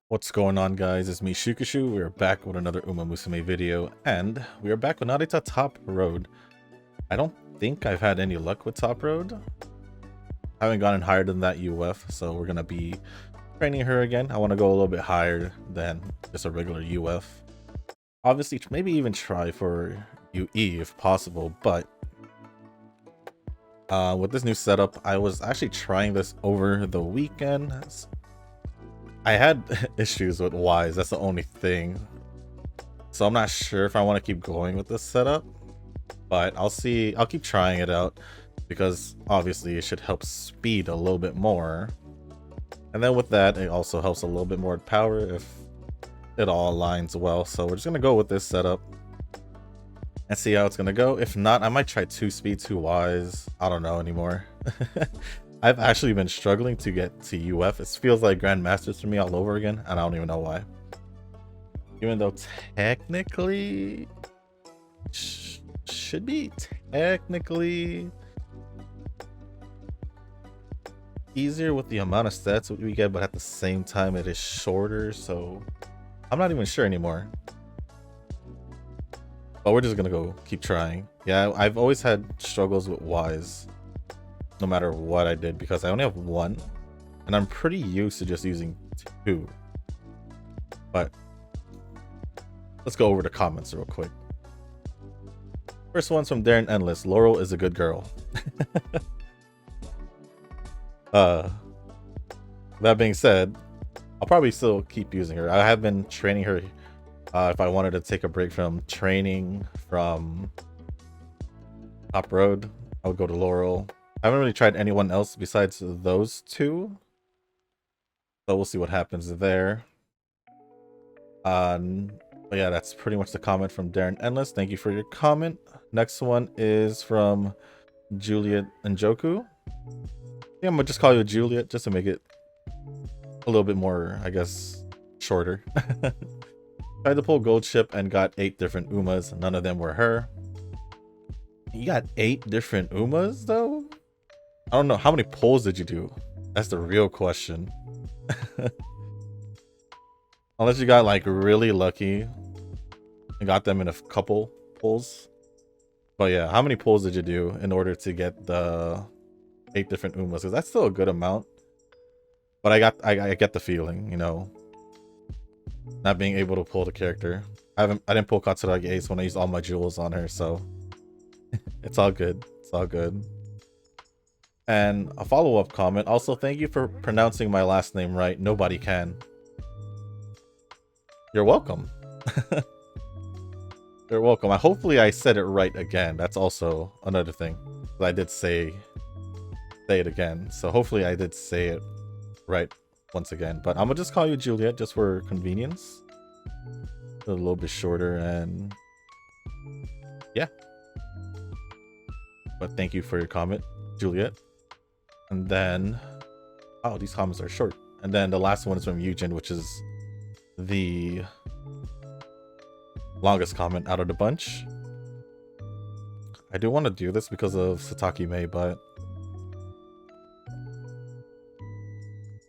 What's going on, guys? It's me, Shukashu. We're back with another Musume video, and we are back with Narita Top Road. I don't think I've had any luck with Top Road. I haven't gotten higher than that UF, so we're gonna be training her again. I want to go a little bit higher than just a regular UF. Obviously, maybe even try for UE if possible, but with this new setup, I was actually trying this over the weekend. I had issues with Ys, that's the only thing. So I'm not sure if I want to keep going with this setup, but I'll see. I'll keep trying it out because obviously it should help speed a little bit more. And then with that, it also helps a little bit more power if it all aligns well. So we're just going to go with this setup and see how it's going to go. If not, I might try 2 speed, 2 Ys. I don't know anymore. I've actually been struggling to get to UF. It feels like Grandmasters for me all over again, and I don't even know why. Even though technically should be technically easier with the amount of stats we get, but at the same time it is shorter, so I'm not even sure anymore. But we're just gonna go keep trying. Yeah, I've always had struggles with Ys no matter what I did because I only have 1 and I'm pretty used to just using 2. But let's go over the comments real quick. First one's from Darren Endless. Laurel is a good girl. That being said, I'll probably still keep using her. I have been training her if I wanted to take a break from training from Top Road. I would go to Laurel. I haven't really tried anyone else besides those 2, so we'll see what happens there. But yeah, that's pretty much the comment from Darren Endless. Thank you for your comment. Next one is from Juliet Njoku. Yeah, I'm gonna just call you Juliet just to make it a little bit more, I guess, shorter. Tried to pull gold ship and got 8 different Umas. None of them were her. You got 8 different Umas though? I don't know. How many pulls did you do? That's the real question. Unless you got like really lucky and got them in a couple pulls. But yeah, how many pulls did you do in order to get the 8 different Umas? Because that's still a good amount. But I get the feeling, you know, not being able to pull the character. I didn't pull Katsuragi Ace when I used all my jewels on her, so it's all good. It's all good. And a follow-up comment. Also, thank you for pronouncing my last name right. Nobody can. You're welcome. You're welcome. Hopefully I said it right again. That's also another thing. I did say it again. So hopefully I did say it right once again. But I'm gonna just call you Juliet just for convenience. A little bit shorter and yeah. But thank you for your comment, Juliet. And then, oh, these comments are short. And then the last one is from Eugen, which is the longest comment out of the bunch. I do want to do this because of Sataki Mei, but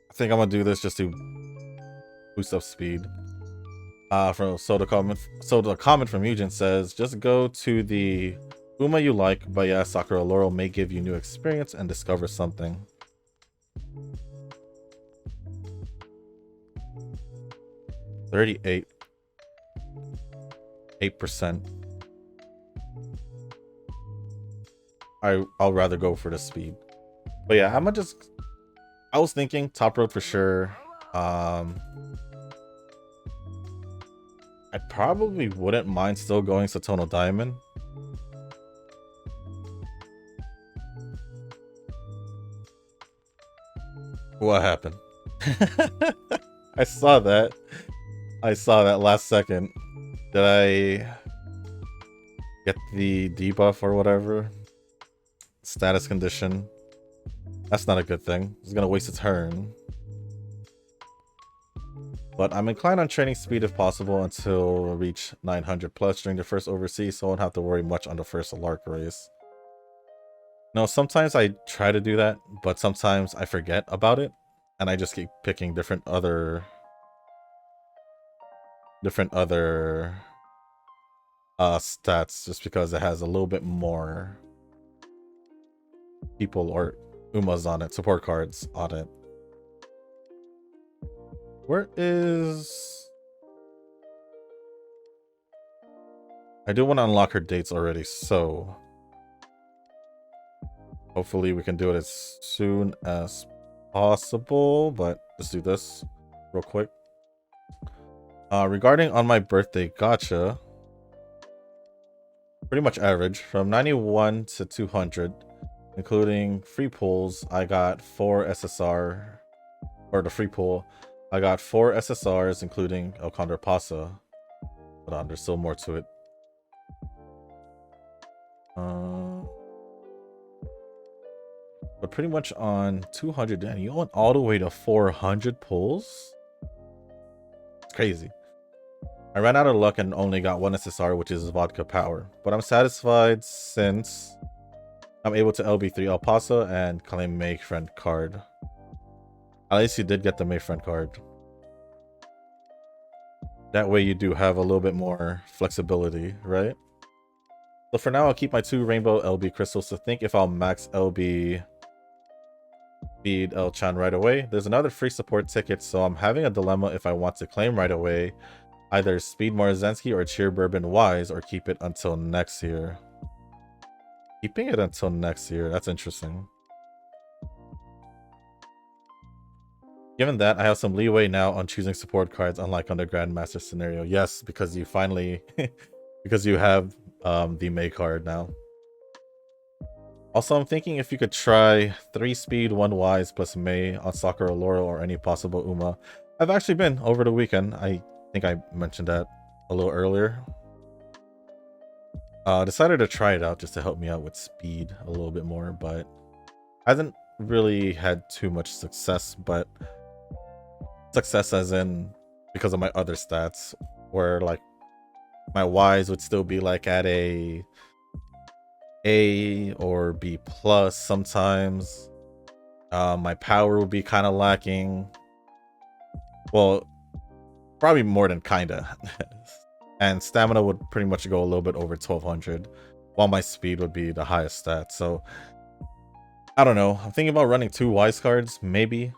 I think I'm gonna do this just to boost up speed. So the comment from Eugen says, just go to the Uma you like, but yeah, Sakura Laurel may give you new experience and discover something. $38. 8%. I'll rather go for the speed. But yeah, I was thinking Top Road for sure. I probably wouldn't mind still going Satono Diamond. What happened? I saw that. I saw that last second. Did I get the debuff or whatever? Status condition. That's not a good thing. It's gonna waste a turn. But I'm inclined on training speed if possible until reach 900 plus during the first overseas, so I won't have to worry much on the first Lark race. No, sometimes I try to do that, but sometimes I forget about it, and I just keep picking different other stats just because it has a little bit more people or Umas on it, support cards on it. Where is... I do want to unlock her dates already, so hopefully we can do it as soon as possible, but let's do this real quick. Regarding on my birthday gacha, pretty much average from 91 to 200, including free pulls. I got 4 SSR, or the free pull. I got 4 SSRs, including El Condor Pasa. Hold on, there's still more to it. But pretty much on 200, and you went all the way to 400 pulls? It's crazy. I ran out of luck and only got 1 SSR, which is vodka power. But I'm satisfied since I'm able to LB3 El Paso and claim May friend card. At least you did get the May friend card. That way you do have a little bit more flexibility, right? So for now, I'll keep my 2 rainbow LB crystals to think if I'll max LB feed El-chan right away. There's another free support ticket, so I'm having a dilemma if I want to claim right away. Either Speed Morzensky or Cheer Bourbon Wise, or keep it until next year. Keeping it until next year, that's interesting. Given that, I have some leeway now on choosing support cards, unlike on the Grandmaster scenario. Yes, because you finally... because you have the May card now. Also, I'm thinking if you could try 3 Speed, 1 Wise plus May on Sakura Laurel or any possible Uma. I've actually been over the weekend. I think I mentioned that a little earlier. Decided to try it out just to help me out with speed a little bit more, but hasn't really had too much success, but success as in because of my other stats, where like my Ys would still be like at a or B plus sometimes. My power would be kind of lacking. Well, probably more than kinda. And stamina would pretty much go a little bit over 1200, while my speed would be the highest stat. So I don't know. I'm thinking about running 2 Wise cards, maybe,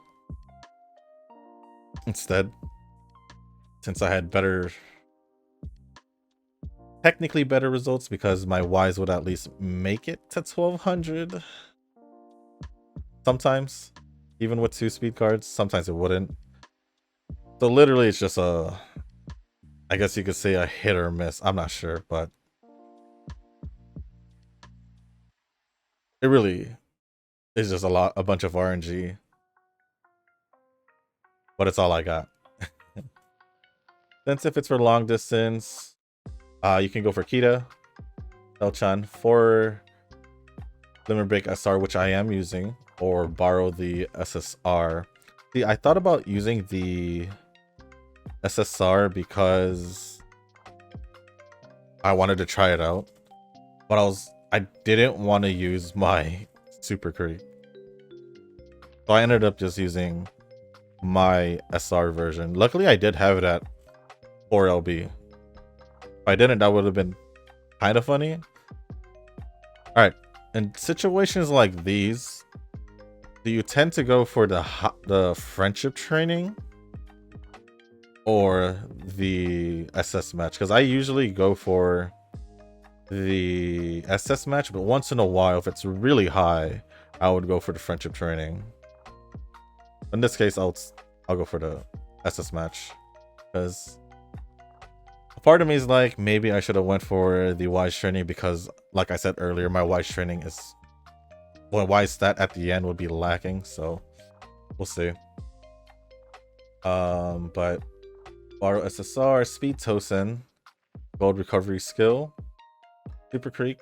instead, since I had technically better results, because my Wise would at least make it to 1200 sometimes, even with 2 speed cards. Sometimes it wouldn't. So literally it's just I guess you could say a hit or miss. I'm not sure, but it really is just a bunch of RNG. But it's all I got. Since if it's for long distance, you can go for Kita, El-chan, for Limit Break SR, which I am using, or borrow the SSR. See, I thought about using the SSR because I wanted to try it out, but I didn't want to use my Super Creep, so I ended up just using my SR version. Luckily, I did have it at 4LB. If I didn't, that would have been kind of funny. All right, in situations like these, do you tend to go for the friendship training or the SS match? Because I usually go for the SS match, but once in a while, if it's really high, I would go for the friendship training. In this case, I'll go for the SS match, because a part of me is like, maybe I should have went for the Wise training, because like I said earlier, my Wise training is, well, Wise stat at the end would be lacking, so we'll see. But borrow SSR, Speed Tosin, Gold Recovery Skill, Super Creek,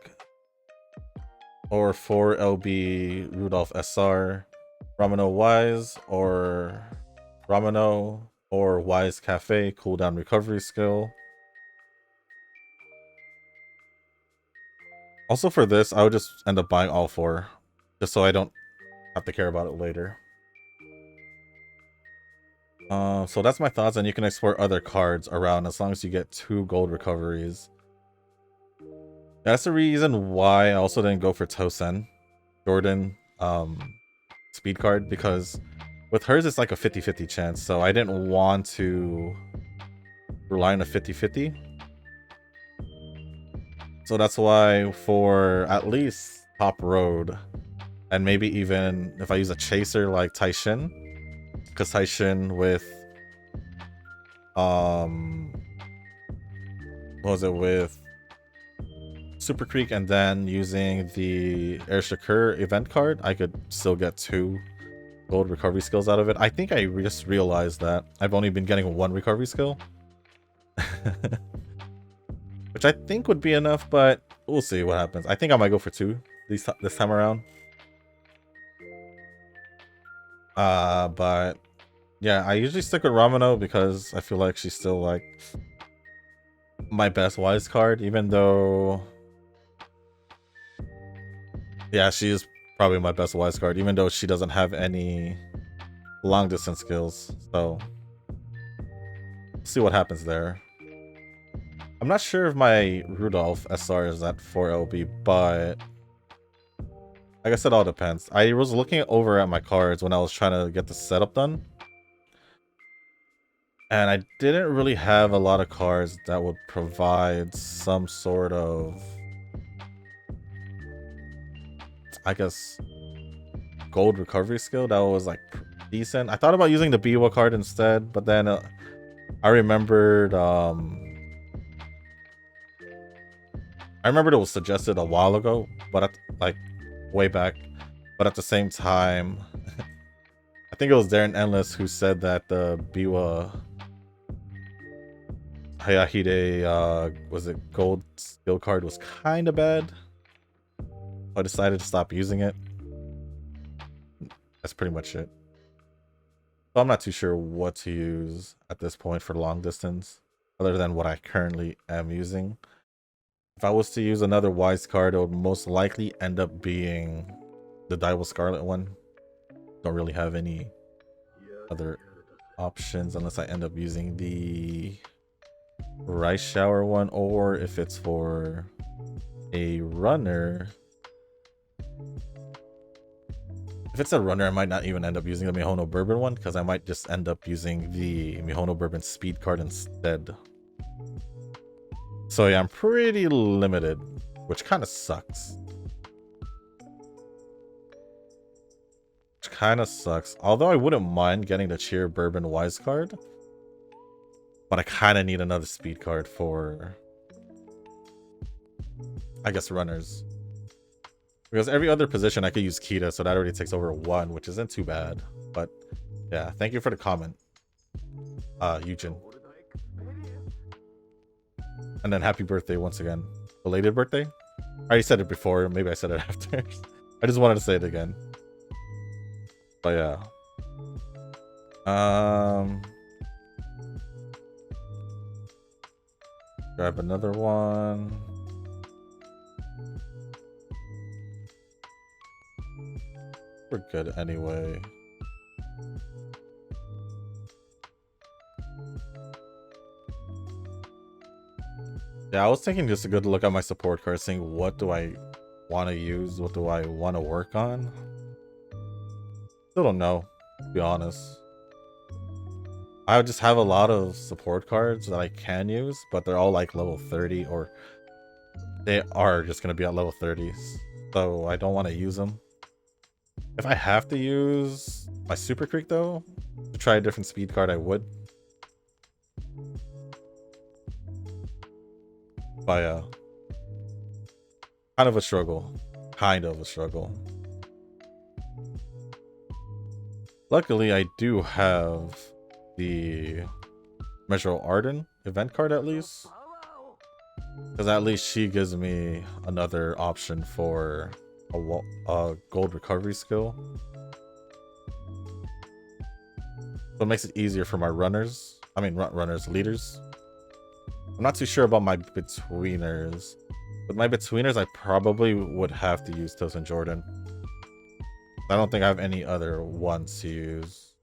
or 4LB Rudolph SR, Ramino Wise, or Ramino or Wise Cafe cooldown recovery skill. Also for this, I would just end up buying all 4, just so I don't have to care about it later. So that's my thoughts, and you can explore other cards around as long as you get 2 gold recoveries. That's the reason why I also didn't go for Tosen, Jordan, speed card, because with hers it's like a 50-50 chance, so I didn't want to rely on a 50-50. So that's why for at least Top Road, and maybe even if I use a chaser like Taishin, because Taishin with what was it, with Super Creek and then using the Air Shakur event card, I could still get 2 gold recovery skills out of it. I think I just realized that I've only been getting 1 recovery skill. Which I think would be enough, but we'll see what happens. I think I might go for 2 this time around. But yeah, I usually stick with Ramino because I feel like she's still like my best wise card, even though, yeah, she is probably my best wise card, even though she doesn't have any long distance skills. So see what happens there. I'm not sure if my Rudolph SR is at 4 LB, but I guess it all depends. I was looking over at my cards when I was trying to get the setup done, and I didn't really have a lot of cards that would provide some sort of, I guess, gold recovery skill that was like decent. I thought about using the Biwa card instead, but then I remembered it was suggested a while ago, but like way back. But at the same time, I think it was Darren Endless who said that the Biwa Hayahide was it gold skill card was kind of bad. I decided to stop using it. That's pretty much it. So I'm not too sure what to use at this point for long distance, other than what I currently am using. If I was to use another wise card, it would most likely end up being the Daiwa Scarlet one. Don't really have any other options unless I end up using the Rice Shower one, or if it's for a runner. If it's a runner, I might not even end up using the Mihono Bourbon one, because I might just end up using the Mihono Bourbon speed card instead. So yeah, I'm pretty limited, which kind of sucks. Although I wouldn't mind getting the Cheer Bourbon Wise card, but I kind of need another speed card for, I guess, runners. Because every other position I could use Kita, so that already takes over 1, which isn't too bad. But yeah, thank you for the comment, Eugen. And then happy birthday once again. Belated birthday? I already said it before, maybe I said it after. I just wanted to say it again. But yeah. Grab another one. We're good anyway. Yeah, I was taking just a good look at my support card, seeing what do I want to use, what do I want to work on. Still don't know, to be honest. I just have a lot of support cards that I can use, but they're all like level 30, or they are just going to be at level 30s. So I don't want to use them. If I have to use my Super Creek though, to try a different speed card, I would. But yeah, kind of a struggle. Luckily, I do have the Measure Arden event card at least, because at least she gives me another option for a gold recovery skill. So it makes it easier for my runners. I mean, runners, leaders. I'm not too sure about my betweeners. With my betweeners, I probably would have to use Toast and Jordan. I don't think I have any other ones to use.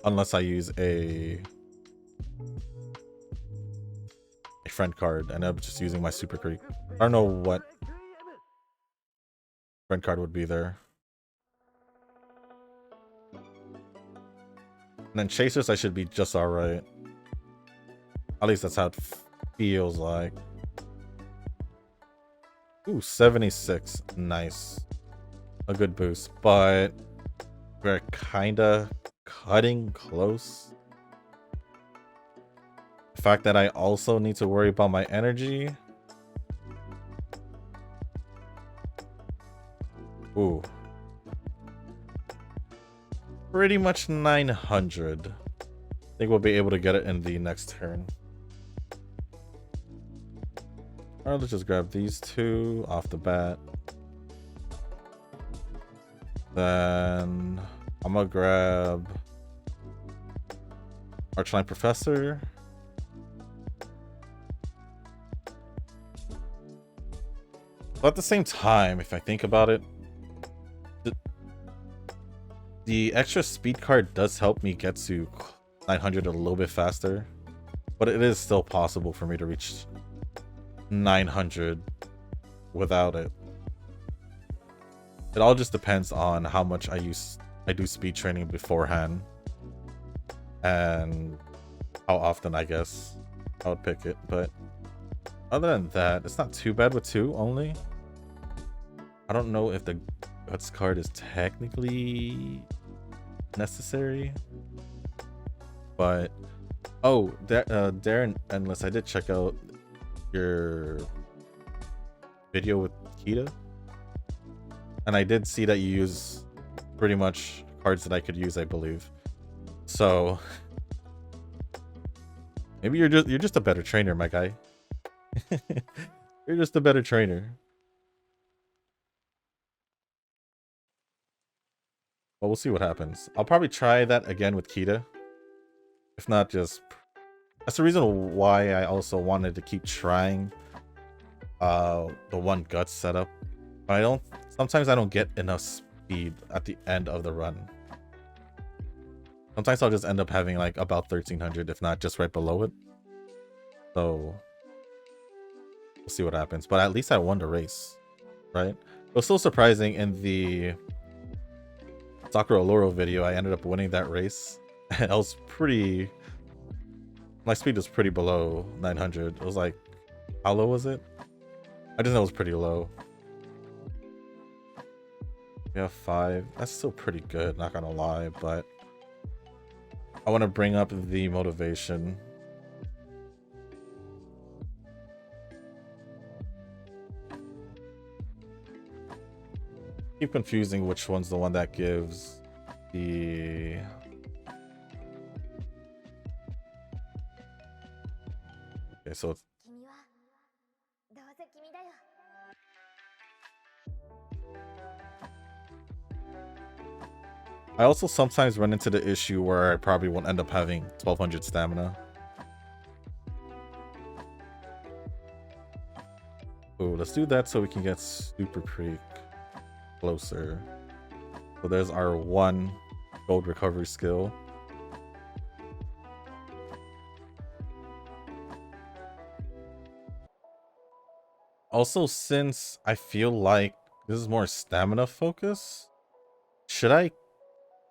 Unless I use a friend card and I'm just using my Super Creek. I don't know what friend card would be there. And then Chasers, I should be just alright. At least that's how it feels like. Ooh, 76. Nice. A good boost, but we're kinda cutting close. The fact that I also need to worry about my energy. Ooh. Pretty much 900. I think we'll be able to get it in the next turn. Alright, let's just grab these two off the bat. Then I'm gonna grab Archline Professor. But at the same time, if I think about it, the extra speed card does help me get to 900 a little bit faster. But it is still possible for me to reach 900 without it. It all just depends on how much I do speed training beforehand. And how often, I guess, I would pick it. But other than that, it's not too bad with 2 only. I don't know if the Guts card is technically necessary. But, oh, Darren Endless, I did check out your video with Kita. And I did see that you use pretty much cards that I could use, I believe. So maybe you're just a better trainer, my guy. You're just a better trainer. Well, we'll see what happens. I'll probably try that again with Kita. If not, just that's the reason why I also wanted to keep trying the one Guts setup. But sometimes I don't get enough speed at the end of the run. Sometimes I'll just end up having like about 1300, if not just right below it. So we'll see what happens. But at least I won the race, right? It was still surprising in the Sakura Loro video. I ended up winning that race. And I was my speed was pretty below 900. It was like, how low was it? I just know it was pretty low. We have 5. That's still pretty good, not gonna lie, but I want to bring up the motivation. Keep confusing which one's the one that gives the okay, so it's I also sometimes run into the issue where I probably won't end up having 1200 stamina. Ooh, let's do that so we can get Super Creek closer. So there's our 1 gold recovery skill. Also, since I feel like this is more stamina focus, should I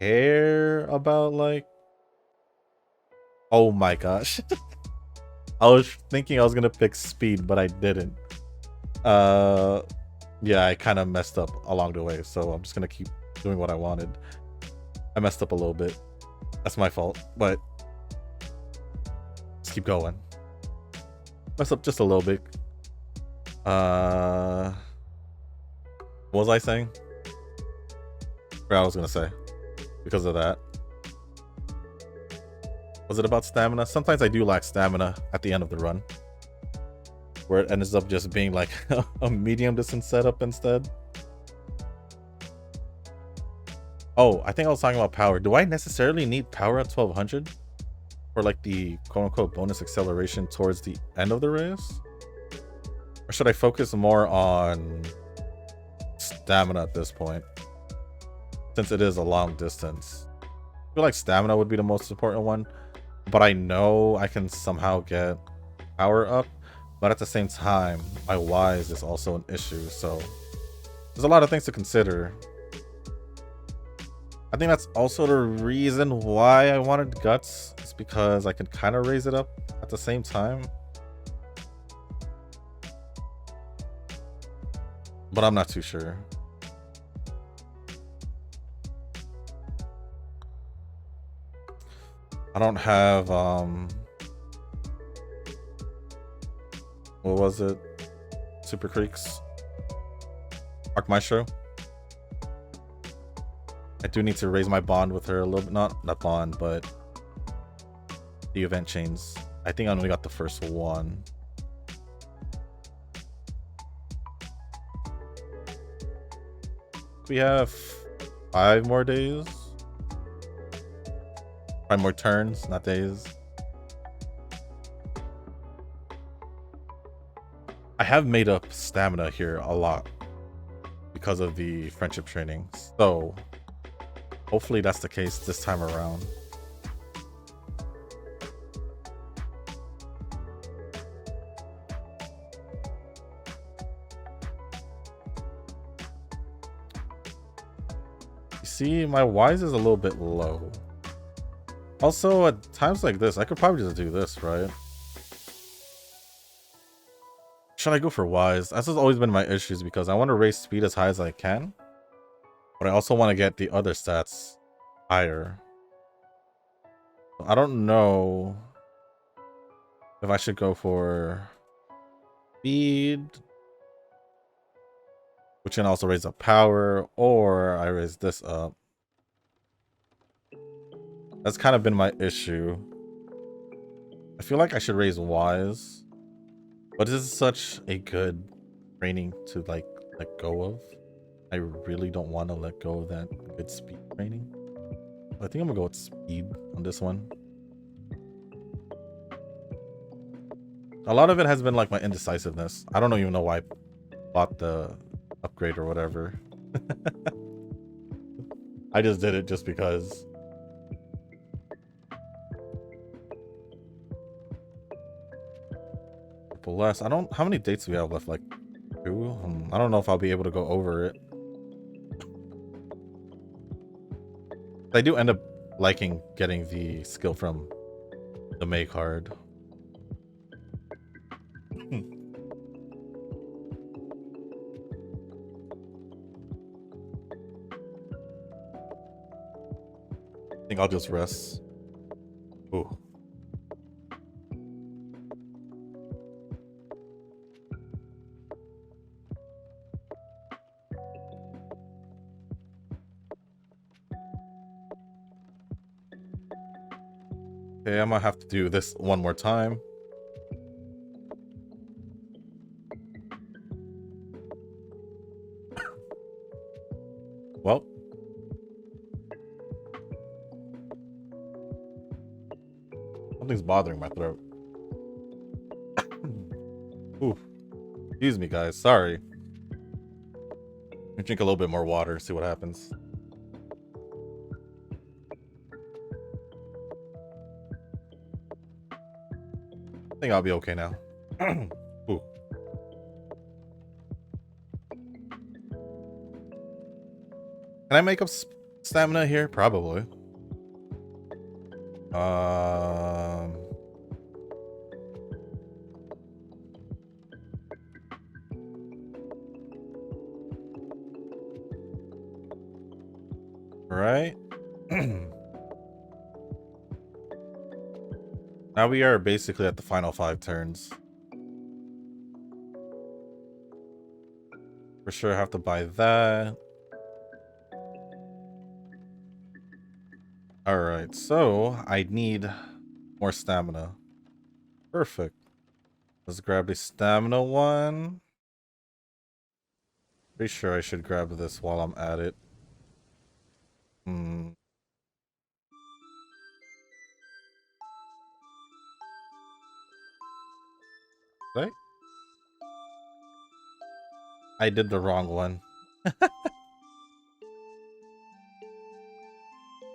care about like oh my gosh. I was thinking I was gonna pick speed, but I didn't. Yeah, I kind of messed up along the way, so I'm just gonna keep doing what I wanted. I messed up a little bit. That's my fault, but let's keep going. Messed up just a little bit. What was I saying? What I was gonna say because of that. Was it about stamina? Sometimes I do lack stamina at the end of the run, where it ends up just being like a medium distance setup instead. Oh, I think I was talking about power. Do I necessarily need power at 1200 for like the quote unquote bonus acceleration towards the end of the race? Or should I focus more on stamina at this point? Since it is a long distance. I feel like stamina would be the most important one. But I know I can somehow get power up. But at the same time, my Wise is also an issue. So there's a lot of things to consider. I think that's also the reason why I wanted Guts. It's because I can kind of raise it up at the same time. But I'm not too sure. I don't have what was it? Super Creeks. Arc Maestro. I do need to raise my bond with her a little bit. Not bond, but the event chains. I think I only got the first one. We have 5 more days. 5 more turns, not days. I have made up stamina here a lot because of the friendship training. So hopefully that's the case this time around. You see, my Wise is a little bit low. Also, at times like this, I could probably just do this, right? Should I go for Wise? That's always been my issues because I want to raise speed as high as I can. But I also want to get the other stats higher. I don't know if I should go for speed, which can also raise up power, or I raise this up. That's kind of been my issue. I feel like I should raise Wise, but this is such a good training to like let go of. I really don't want to let go of that good speed training. I think I'm gonna go with speed on this one. A lot of it has been like my indecisiveness. I don't even know why I bought the upgrade or whatever. I just did it just because. Less. I don't. How many dates do we have left? Like 2? I don't know if I'll be able to go over it. I do end up liking getting the skill from the May card. I think I'll just rest. Ooh. Okay, I might have to do this one more time. Well. Something's bothering my throat. Ooh. Excuse me, guys. Sorry. Let me drink a little bit more water, see what happens. I think I'll be okay now. Ooh. Can I make up stamina here? Probably. Right. Now we are basically at the final 5 turns. For sure have to buy that. Alright, so I need more stamina. Perfect. Let's grab the stamina one. Pretty sure I should grab this while I'm at it. Hmm. Right? I did the wrong one.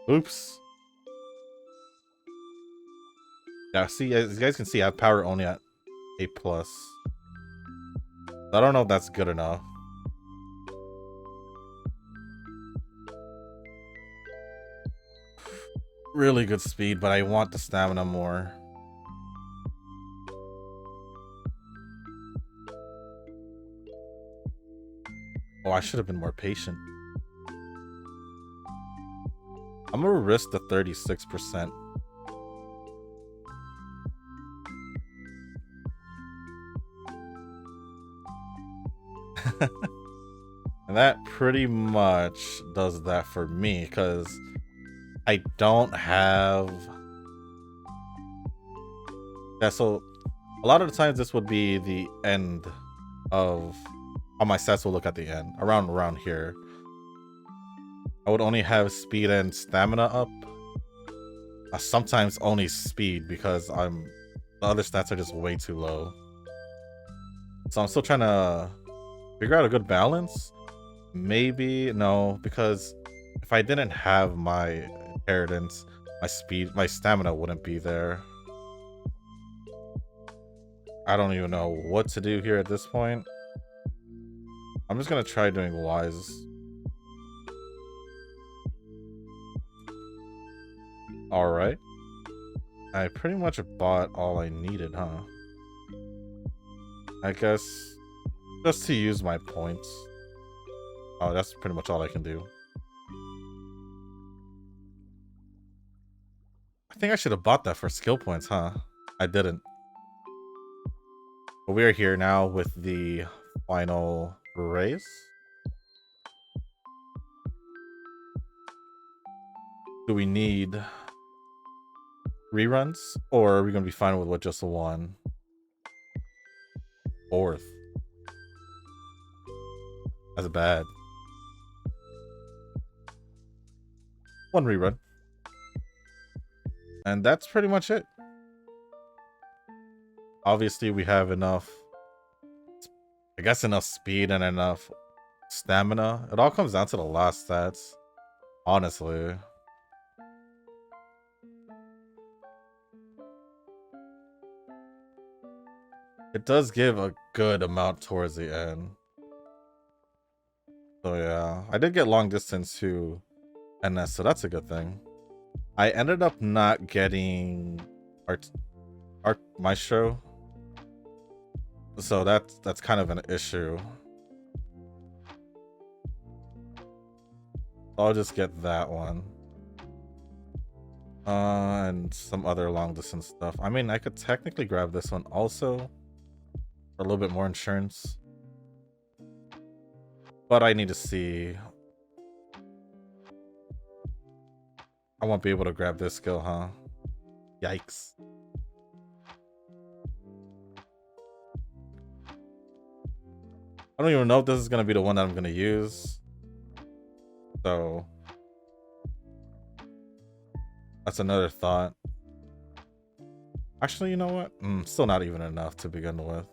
Oops. Yeah, see, as you guys can see, I have power only at A+. I don't know if that's good enough. Really good speed, but I want the stamina more. Oh, I should have been more patient. I'm gonna risk the 36%. And that pretty much does that for me, because I don't have... Yeah, so a lot of the times this would be the end of how my stats will look at the end. Around here. I would only have speed and stamina up. Sometimes only speed, because the other stats are just way too low. So I'm still trying to figure out a good balance. Maybe no, because if I didn't have my inheritance, my stamina wouldn't be there. I don't even know what to do here at this point. I'm just gonna try doing wise. Alright. I pretty much bought all I needed, huh? I guess just to use my points. Oh, that's pretty much all I can do. I think I should have bought that for skill points, huh? I didn't. But we are here now with the final race. Do we need reruns, or are we gonna be fine with what just one? Fourth. That's bad. One rerun. And that's pretty much it. Obviously, we have enough, I guess, enough speed and enough stamina. It all comes down to the last stats, honestly. It does give a good amount towards the end. So yeah, I did get long distance to NS, so that's a good thing. I ended up not getting art maestro, so that's kind of an issue. I'll just get that one. And some other long distance stuff. I mean, I could technically grab this one also for a little bit more insurance, but I need to see. I won't be able to grab this skill, huh? Yikes. I don't even know if this is going to be the one that I'm going to use. So that's another thought. Actually, you know what? Still not even enough to begin with.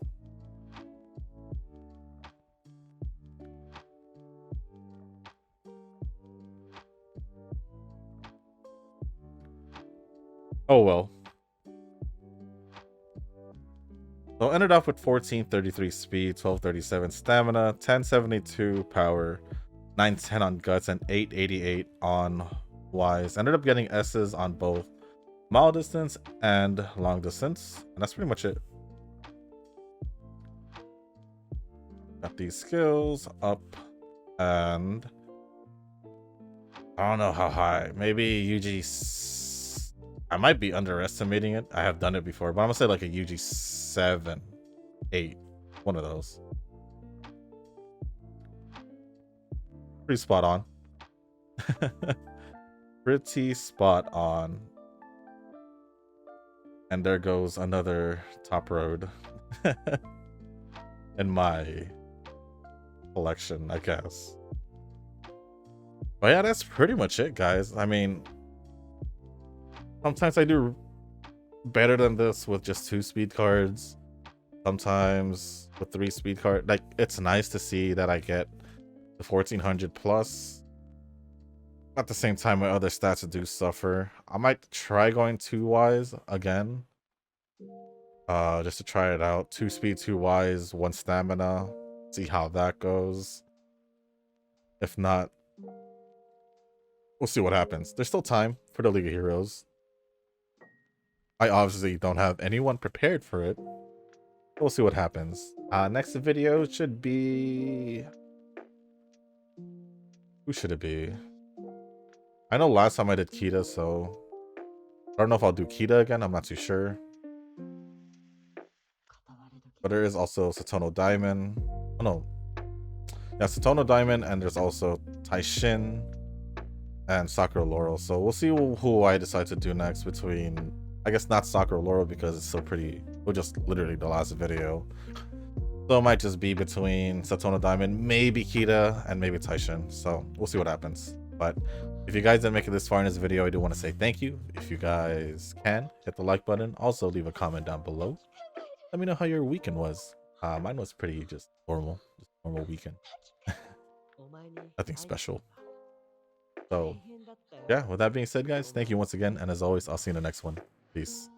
Oh well. So ended off with 1433 speed, 1237 stamina, 1072 power, 910 on guts, and 888 on wise. Ended up getting S's on both mile distance and long distance, and that's pretty much it. Got these skills up, and I don't know how high. Maybe UG. I might be underestimating it. I have done it before, but I'm gonna say like a UG 7, 8, one of those. Pretty spot on. Pretty spot on. And there goes another top road in my collection, I guess. But yeah, that's pretty much it, guys. I mean, sometimes I do better than this with just 2 speed cards. Sometimes with 3 speed card. Like, it's nice to see that I get the 1400 plus. At the same time, my other stats do suffer. I might try going 2 wise again. Just to try it out. 2 speed, 2 wise, 1 stamina. See how that goes. If not, we'll see what happens. There's still time for the League of Heroes. I obviously don't have anyone prepared for it. We'll see what happens. Next video should be... Who should it be? I know last time I did Kita, so... I don't know if I'll do Kita again. I'm not too sure. But there is also Satono Diamond. Oh no. Yeah, Satono Diamond, and there's also Taishin and Sakura Laurel. So we'll see who I decide to do next between... I guess not Sakura Laurel because it's still pretty... Well, just literally the last video. So it might just be between Satono Diamond, maybe Kita, and maybe Taishin. So we'll see what happens. But if you guys didn't make it this far in this video, I do want to say thank you. If you guys can, hit the like button. Also, leave a comment down below. Let me know how your weekend was. Mine was pretty just normal weekend. Nothing special. So, yeah, with that being said, guys, thank you once again. And as always, I'll see you in the next one. Peace.